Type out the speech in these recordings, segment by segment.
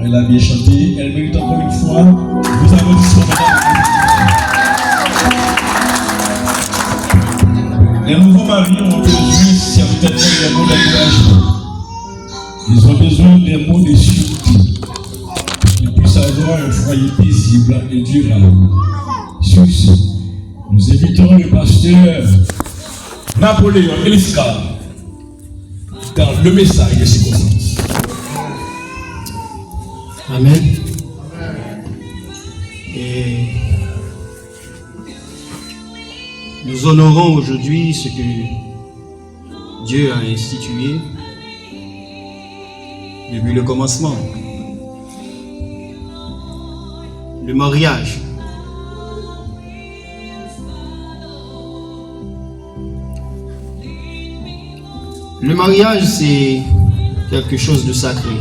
Elle a bien chanté. Elle mérite encore une fois. Vous applaudissons madame. Les nouveaux maris ont besoin certainement des mots d'encouragement. Ils ont besoin des mots de sûreté. Qu'ils puissent avoir un foyer paisible et durable. Sur ce, nous invitons le pasteur Napoléon Eliska dans le message de circonstance. Amen. Et nous honorons aujourd'hui ce que Dieu a institué depuis le commencement. Le mariage. Le mariage, c'est quelque chose de sacré.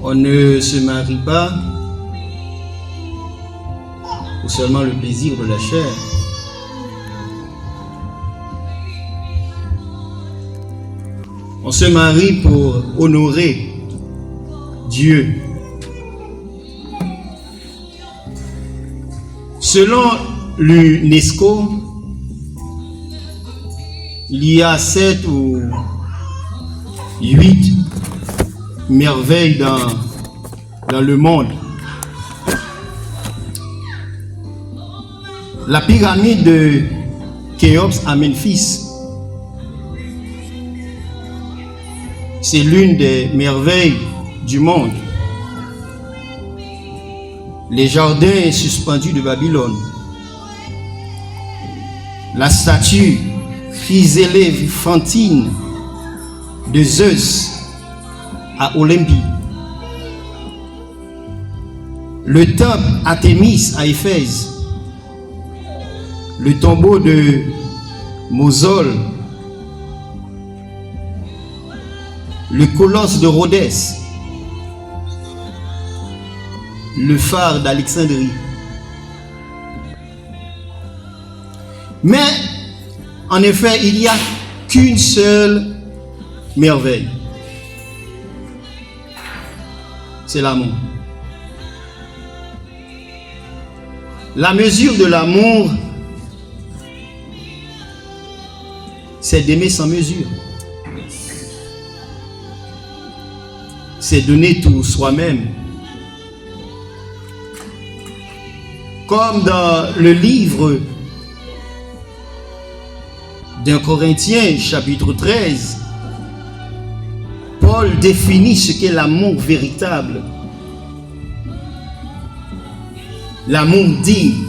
On ne se marie pas pour seulement le plaisir de la chair. On se marie pour honorer Dieu. Selon l'UNESCO, il y a 7 ou 8 merveilles dans le monde. La pyramide de Khéops à Memphis, c'est l'une des merveilles du monde. Les jardins suspendus de Babylone, la statue chryséléphrantine de Zeus à Olympie, le temple Artémis à Éphèse, le tombeau de Mosol, le colosse de Rhodès, le phare d'Alexandrie. Mais en effet, il n'y a qu'une seule merveille. C'est l'amour. La mesure de l'amour, c'est d'aimer sans mesure. C'est donner tout soi-même. Comme dans le livre d'un Corinthiens, chapitre 13, Paul définit ce qu'est l'amour véritable. L'amour digne.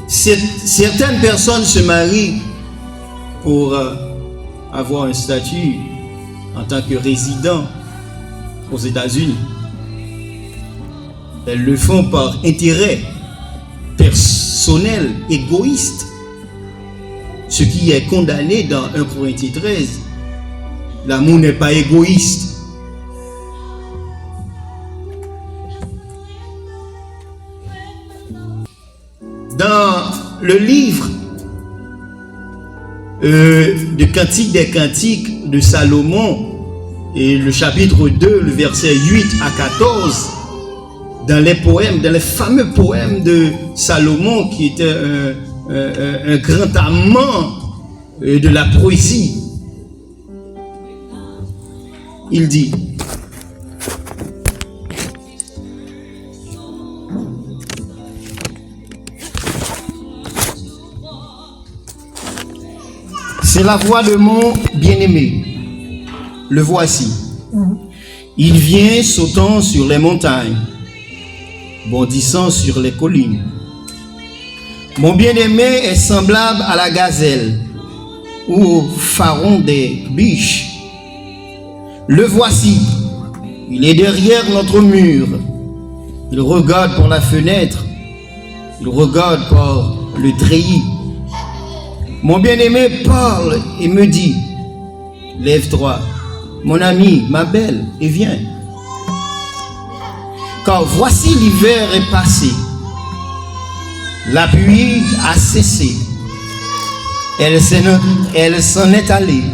Certaines personnes se marient pour avoir un statut en tant que résident aux États-Unis. Elles le font par intérêt personnel, égoïste. Ce qui est condamné dans 1 Corinthiens 13. L'amour n'est pas égoïste. Dans le livre de Cantique des Cantiques de Salomon, et le chapitre 2, le verset 8 à 14, dans les poèmes, dans les fameux poèmes de Salomon, qui était un grand amant de la poésie, il dit: c'est la voix de mon bien-aimé. Le voici. Il vient sautant sur les montagnes, bondissant sur les collines. Mon bien-aimé est semblable à la gazelle ou au faron des biches. Le voici. Il est derrière notre mur. Il regarde par la fenêtre. Il regarde par le treillis. Mon bien-aimé parle et me dit: lève-toi, mon ami, ma belle, et viens. Car voici l'hiver est passé. La pluie a cessé. Elle s'en est allée.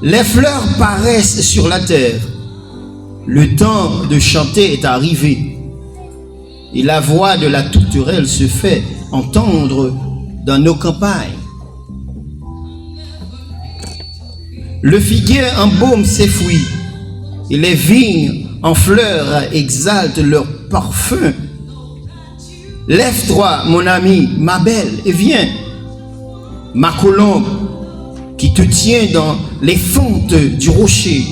Les fleurs paraissent sur la terre. Le temps de chanter est arrivé. Et la voix de la tourterelle se fait entendre dans nos campagnes. Le figuier embaume ses fruits. Et les vignes en fleurs exaltent leur parfum. Lève-toi, mon ami, ma belle, et viens. Ma colombe, qui te tient dans les fentes du rocher,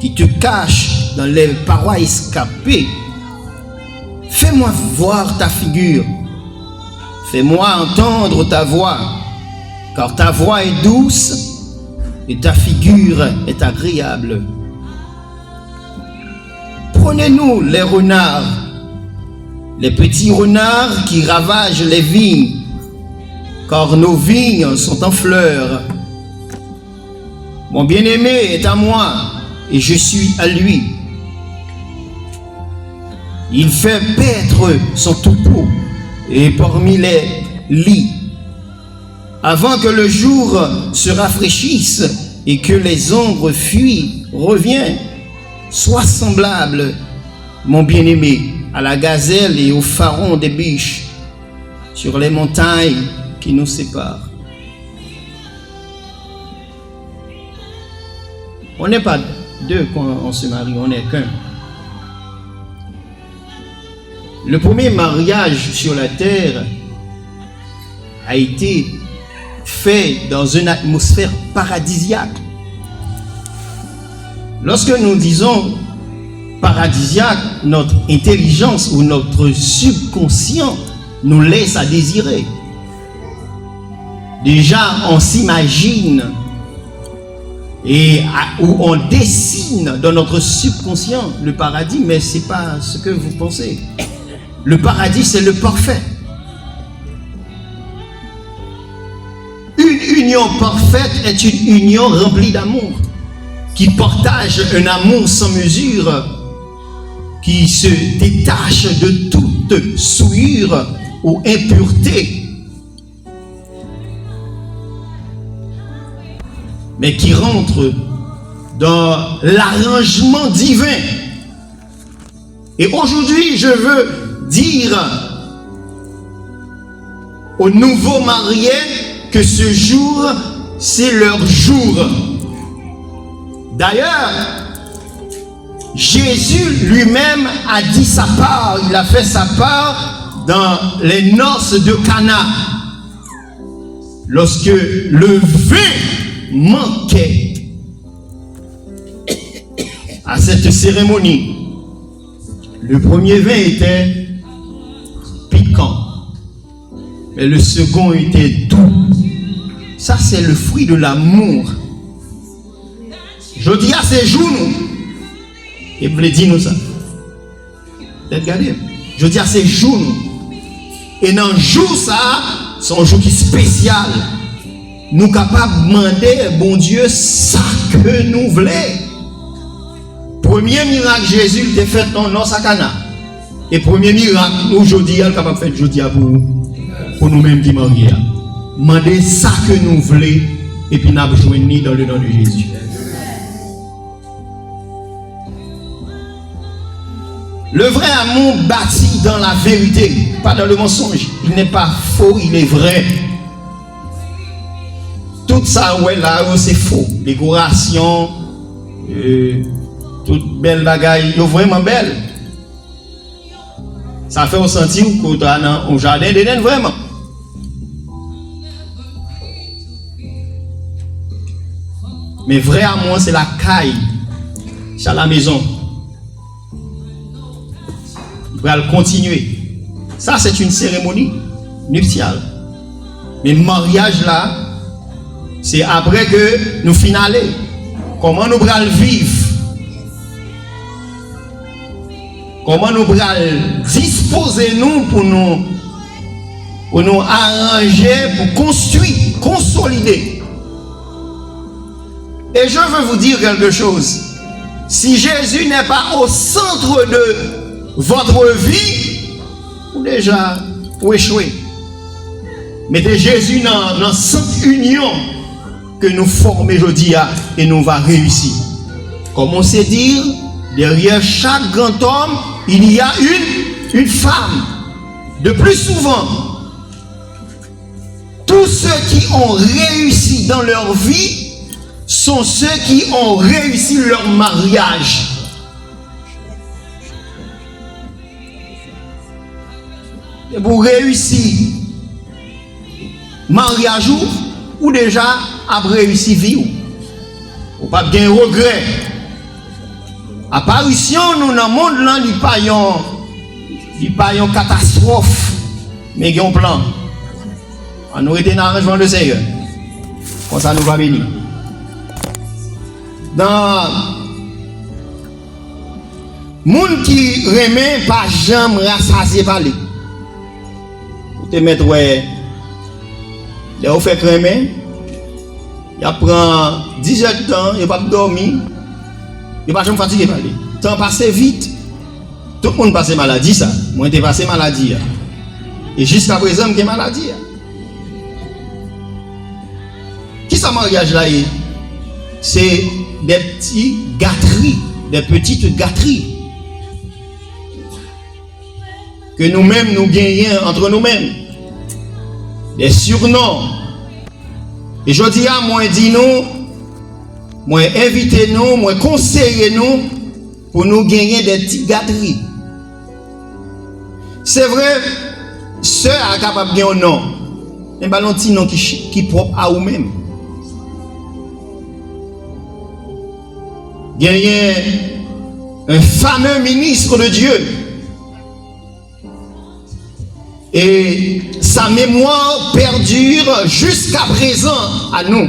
qui te cache dans les parois escarpées. Fais-moi voir ta figure. Fais-moi entendre ta voix, car ta voix est douce et ta figure est agréable. Prenez-nous les renards, les petits renards qui ravagent les vignes, car nos vignes sont en fleurs. Mon bien-aimé est à moi et je suis à lui. Il fait paître son troupeau et parmi les lits. Avant que le jour se rafraîchisse et que les ombres fuient, reviens. Sois semblable, mon bien-aimé, à la gazelle et au faron des biches sur les montagnes qui nous séparent. On n'est pas deux quand on se marie, on n'est qu'un. Le premier mariage sur la terre a été fait dans une atmosphère paradisiaque. Lorsque nous disons paradisiaque, notre intelligence ou notre subconscient nous laisse à désirer. Déjà, on s'imagine où on dessine dans notre subconscient le paradis, mais ce n'est pas ce que vous pensez. Le paradis, c'est le parfait. Une union parfaite est une union remplie d'amour, qui partage un amour sans mesure, qui se détache de toute souillure ou impureté, mais qui rentre dans l'arrangement divin. Et aujourd'hui, je veux dire aux nouveaux mariés que ce jour, c'est leur jour. D'ailleurs, Jésus lui-même a dit sa part, il a fait sa part dans les noces de Cana. Lorsque le vin manquait à cette cérémonie, le premier vin était piquant, mais le second était doux. Ça, c'est le fruit de l'amour. Je dis à ces jours, et vous le dites nous ça. Regardez, je dis à ces jours, et dans le jour ça, c'est un jour qui est spécial. Nous capables de demander, bon Dieu, ça que nous voulons. Premier miracle, Jésus l'a fait dans nos Cana. Et premier miracle, nous, aujourd'hui, il est capable de faire aujourd'hui pour nous-mêmes qui mariés. Demandez ça que nous voulons, et puis nous avons joint dans le nom de Jésus. Le vrai amour bâti dans la vérité, pas dans le mensonge. Il n'est pas faux, il est vrai. Tout ça, ouais, là, c'est faux. Décoration, toute belle bagaille, c'est vraiment belle. Ça fait ressentir qu'on est dans un jardin d'Éden, vraiment. Mais vrai amour, c'est la caille, c'est à la maison. Il va continuer. Ça, c'est une cérémonie nuptiale. Mais le mariage là, c'est après que nous finalons. Comment nous allons vivre? Comment nous allons disposer nous pour nous arranger, pour construire, consolider. Et je veux vous dire quelque chose. Si Jésus n'est pas au centre de votre vie, ou déjà, ou échouer. Mettez Jésus dans cette union que nous formons aujourd'hui et nous va réussir. Comme on sait dire, derrière chaque grand homme, il y a une femme. De plus souvent, tous ceux qui ont réussi dans leur vie sont ceux qui ont réussi leur mariage. Et pour réussir mariage ou déjà après réussir vie ou pas bien regret. Apparition nous dans le monde là, il pas une catastrophe, mais il y a un plan. On nous était dans l'arrangement de Seigneur. Comme ça nous va venir. Dans monde qui remet pas jamais rassasié par lui. Vous te mettre ouais. Là vous fait remet. Il prend 10 heures de temps, il pas dormir. Il pas jamais fatigué par lui. Temps passe vite. Tout le monde passe maladie ça. Moi j'ai passé maladie. Et jusqu'à présent j'ai maladie. Qui ça mariage là? C'est des petits gâteries, des petites gâteries que nous-mêmes nous gagnons entre nous-mêmes. Des surnoms. Et je dis à moi, dis-nous, moi invitez-nous, moi conseillez-nous pour nous gagner des petites gâteries. C'est vrai, ceux qui sont capables de gagner un nom, mais pas un petit nom qui est propre à vous-même. Gagner un fameux ministre de Dieu. Et sa mémoire perdure jusqu'à présent à nous.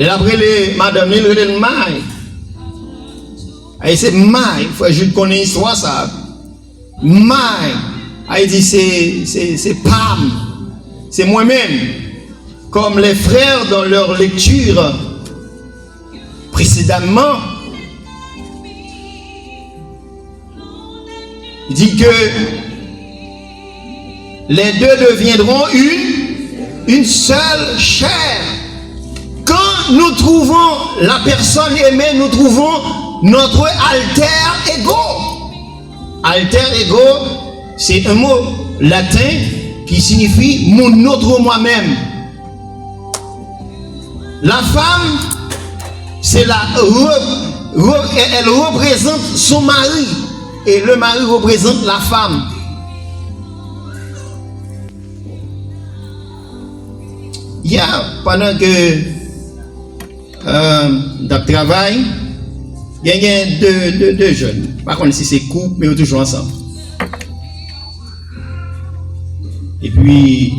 Après les madame, les mailles. Et c'est maille, il faut que je connaisse l'histoire ça. Maille. Il dit c'est Pam. C'est moi-même. Comme les frères dans leur lecture précédemment. Il dit que les deux deviendront une seule chair. Quand nous trouvons la personne aimée, nous trouvons notre alter ego. Alter ego, c'est un mot latin qui signifie mon autre moi-même. La femme, c'est elle représente son mari. Et le mari représente la femme. Il y a, pendant que dans le travail, il y a deux jeunes. Par contre, si c'est couple, mais ils sont toujours ensemble. Et puis,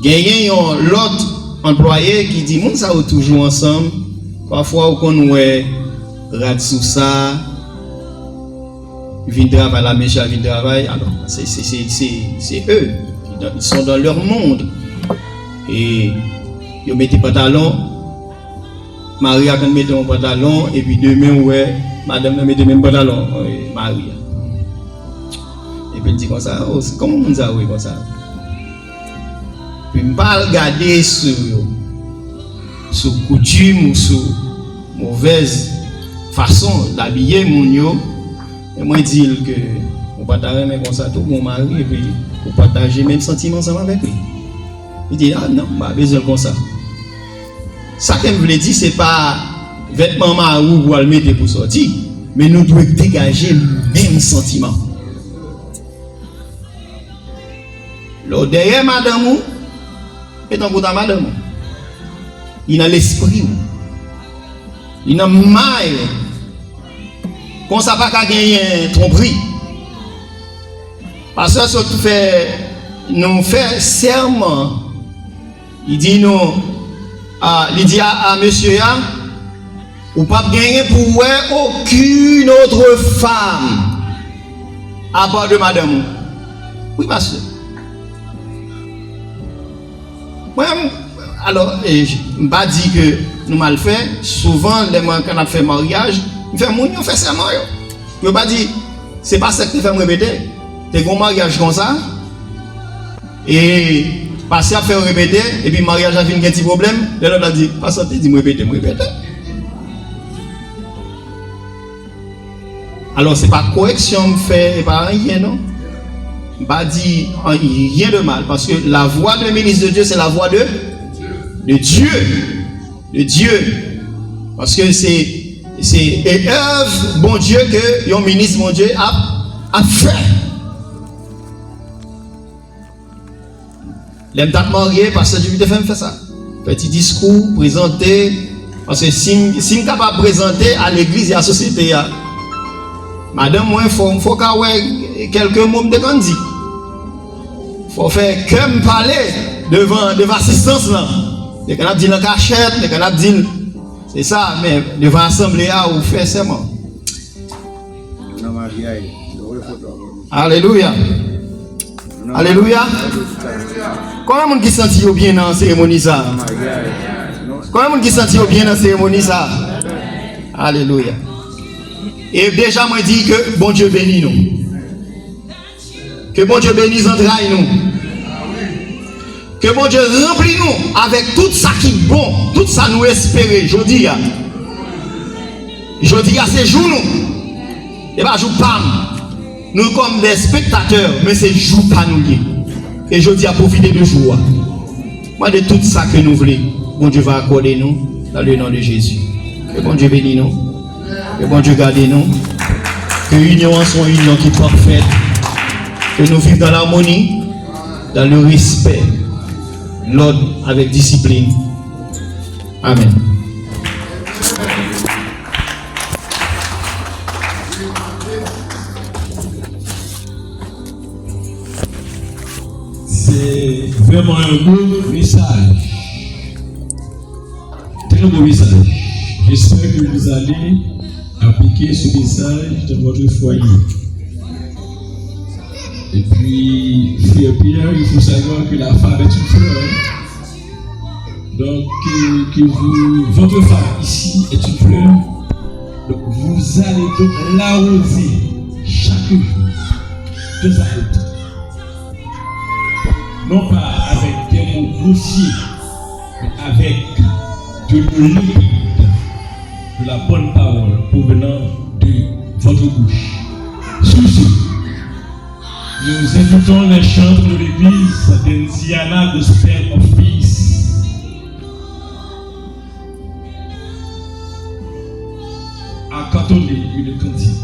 il y a l'autre employé qui dit, nous sommes toujours ensemble. Parfois, on nous rate sous ça, viennent travailler à la méchante, viennent travailler. Alors, c'est eux, ils sont dans leur monde. Et ils mettent des pantalons, Marie a mis un pantalon, et puis demain, ouais, madame a mis le même pantalon, Marie. Et puis elle dit comme ça, oh, comment on dit comme ça? Puis je ne vais pas regarder sur coutume ou sur mauvaise façon d'habiller mon yo, et moi dire que on partage comme ça tout mon mari et puis on partage le même sentiment ensemble avec lui. Il dit ah non, pas besoin comme ça. Ça que je voulais dire c'est pas vêtements marou pour le mettre pour sortir, mais nous devons dégager le même sentiment. Là derrière madame est en bout de madame. Il a l'esprit. Il n'a mal. Qu'on ça pas qu'à gagner tromperie. Parce que ça nous fait serment. Il dit nous, il dit à monsieur ou pas gagner pour aucune autre femme à part de madame. Oui, monsieur. Moi, alors, je ne vais pas dire que nous mal fait. Souvent, quand on a fait mariage, on fait serment. Je ne vais pas dire, c'est pas ça que tu fais me répéter. Tu as un mariage comme ça, Et passer à faire répéter, et puis mariage a fait un petit problème, l'autre a dit, pas santé, dis-moi répéter, moi répéter. Alors, ce n'est pas correction fait, et pas rien, non? Pas dit rien de mal, parce que la voix de ministre de Dieu, c'est la voix de Dieu. De Dieu. Parce que c'est œuvre, bon Dieu, que un ministre, mon Dieu, a fait. L'aime t'as marié, parce que Dieu te fait ça. Petit discours, présenter. Parce que si on est capable de présenter à l'église et à la société, madame, moi, il faut qu'il quelques mots de candy. Il faut faire comme parler devant l'assistance là. Les canards disent la cachette, les canards disent. C'est ça, mais devant l'assemblée, ou fait seulement. Alléluia. Alléluia. Combien de monde qui sentit bien dans la cérémonie ça? Combien de monde qui sentit bien dans la cérémonie ça? Alléluia. Et déjà, moi, je dis que bon Dieu bénit nous. Que bon Dieu bénisse entrailles nous. Que bon Dieu remplit nous avec tout ça qui est bon, tout ça nous espérer. Je dis à ces jours nous. Et pas jour pas nous comme des spectateurs, mais c'est jour pas nous. Et je dis à profiter de jour. Moi de tout ça que nous voulons, bon Dieu va accorder nous dans le nom de Jésus. Que bon Dieu bénisse nous. Que bon Dieu garde nous. Que l'union soit une union qui est parfaite. Que nous vivons dans l'harmonie, dans le respect, l'ordre avec discipline. Amen. C'est vraiment un beau message. Très beau message. J'espère que vous allez appliquer ce message dans votre foyer. Et puis, frère Pierre, il faut savoir que la femme est une fleur. Donc, votre femme ici est une fleur. Donc, vous allez donc l'arroser chaque jour de sa faute. Non pas avec des mots grossiers, mais avec de l'eau limpide, de la bonne parole provenant de votre bouche. Sur ce, nous invitons les chants de l'église d'Enziana Gospel of Peace. À cantonner une cantique.